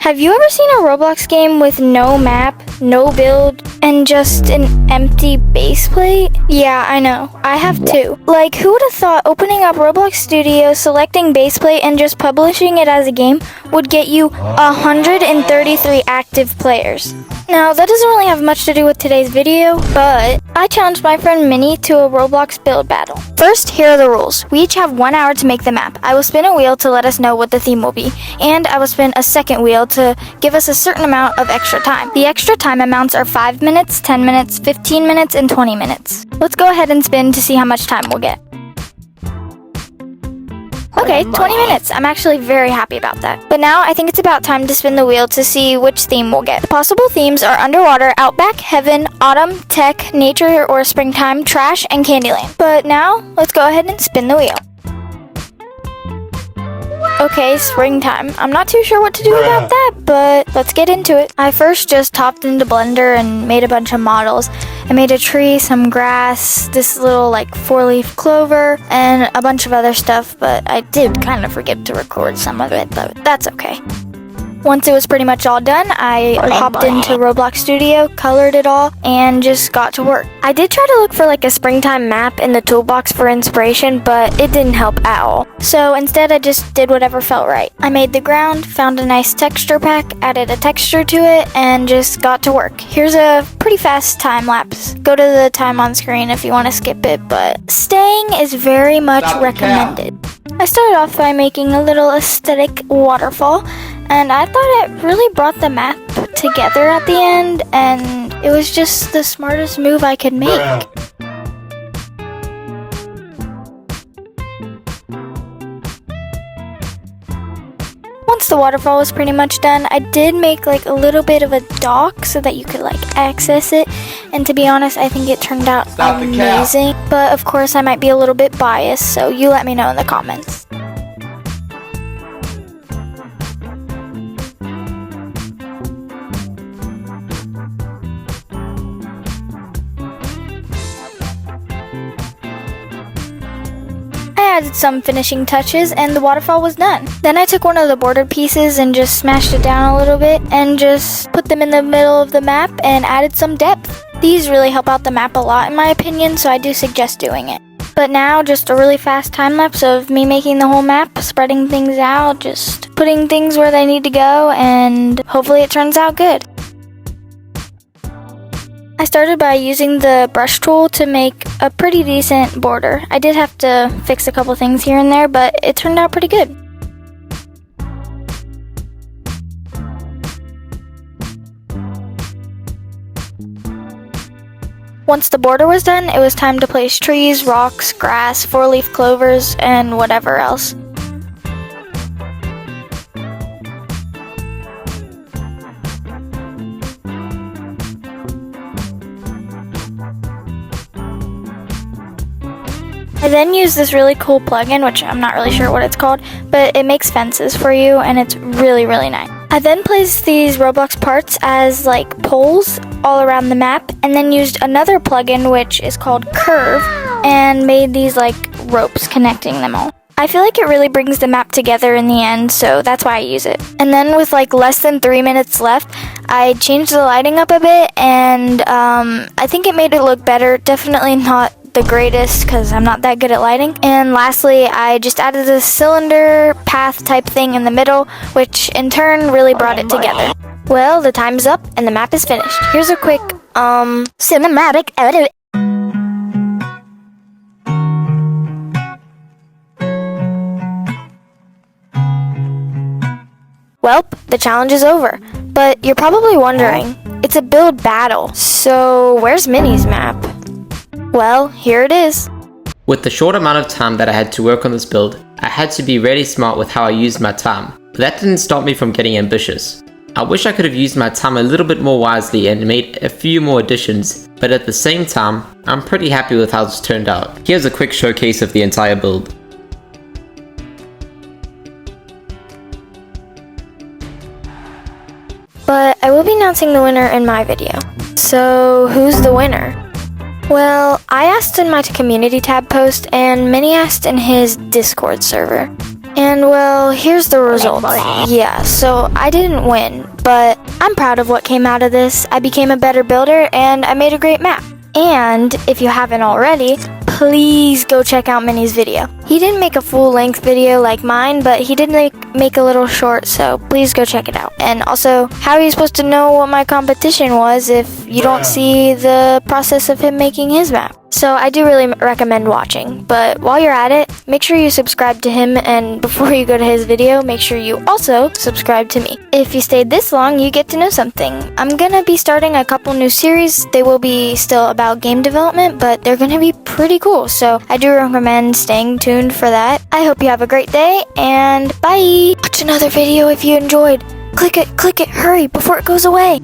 Have you ever seen a Roblox game with no map, no build, and just an empty base plate? Yeah, I know. I have too. Like, who would have thought opening up Roblox Studio, selecting base plate, and just publishing it as a game would get you 133 active players? Now, that doesn't really have much to do with today's video, but I challenged my friend Minnie to a Roblox build battle. First, here are the rules. We each have 1 hour to make the map. I will spin a wheel to let us know what the theme will be, and I will spin a second wheel to give us a certain amount of extra time. The extra time amounts are 5 minutes, 10 minutes, 15 minutes, and 20 minutes. Let's go ahead and spin to see how much time we'll get. Okay, 20 minutes. I'm actually very happy about that. But now I think it's about time to spin the wheel to see which theme we'll get. The possible themes are underwater, outback, heaven, autumn, tech, nature or springtime, trash, and Candyland. But now, let's go ahead and spin the wheel. Okay, springtime. I'm not too sure what to do about that, but let's get into it. I first just hopped into Blender and made a bunch of models. I made a tree, some grass, this little like 4-leaf clover, and a bunch of other stuff, but I did kind of forget to record some of it, but that's okay. Once it was pretty much all done, I hopped into Roblox Studio, colored it all, and just got to work. I did try to look for like a springtime map in the toolbox for inspiration, but it didn't help at all. So instead, I just did whatever felt right. I made the ground, found a nice texture pack, added a texture to it, and just got to work. Here's a pretty fast time lapse. Go to the time on screen if you want to skip it, but staying is very much recommended. I started off by making a little aesthetic waterfall, and I thought it really brought the map together at the end, and it was just the smartest move I could make. Once the waterfall was pretty much done, I did make like a little bit of a dock so that you could like access it, and to be honest, I think it turned out amazing. But of course, I might be a little bit biased, so you let me know in the comments. I added some finishing touches and the waterfall was done. Then I took one of the bordered pieces and just smashed it down a little bit and just put them in the middle of the map and added some depth. These really help out the map a lot in my opinion, so I do suggest doing it. But now just a really fast time lapse of me making the whole map, spreading things out, just putting things where they need to go, and hopefully it turns out good. I started by using the brush tool to make a pretty decent border. I did have to fix a couple things here and there, but it turned out pretty good. Once the border was done, it was time to place trees, rocks, grass, 4-leaf clovers, and whatever else. I then used this really cool plugin, which I'm not really sure what it's called, but it makes fences for you and it's really, really nice. I then placed these Roblox parts as like poles all around the map, and then used another plugin which is called Curve and made these like ropes connecting them all. I feel like it really brings the map together in the end, so that's why I use it. And then with like less than 3 minutes left, I changed the lighting up a bit, and I think it made it look better. Definitely not the greatest because I'm not that good at lighting. And lastly, I just added a cylinder path type thing in the middle, which in turn really brought it together. Well, the time's up and the map is finished. Here's a quick cinematic edit. Welp, the challenge is over. But you're probably wondering, it's a build battle, so where's Minnie's map? Well, here it is. With the short amount of time that I had to work on this build, I had to be really smart with how I used my time, but that didn't stop me from getting ambitious. I wish I could have used my time a little bit more wisely and made a few more additions, but at the same time, I'm pretty happy with how this turned out. Here's a quick showcase of the entire build. But I will be announcing the winner in my video. So who's the winner? Well, I asked in my community tab post, and Minnie asked in his Discord server. And well, here's the result. Yeah, so I didn't win, but I'm proud of what came out of this. I became a better builder and I made a great map. And if you haven't already, please go check out Minnie's video. He didn't make a full-length video like mine, but he did make a little short, so please go check it out. And also, how are you supposed to know what my competition was if you don't see the process of him making his map? So I do really recommend watching, but while you're at it, make sure you subscribe to him, and before you go to his video, make sure you also subscribe to me. If you stayed this long, you get to know something. I'm gonna be starting a couple new series. They will be still about game development, but they're gonna be pretty cool, so I do recommend staying tuned for that. I hope you have a great day, and bye! Watch another video if you enjoyed. Click it, hurry, before it goes away.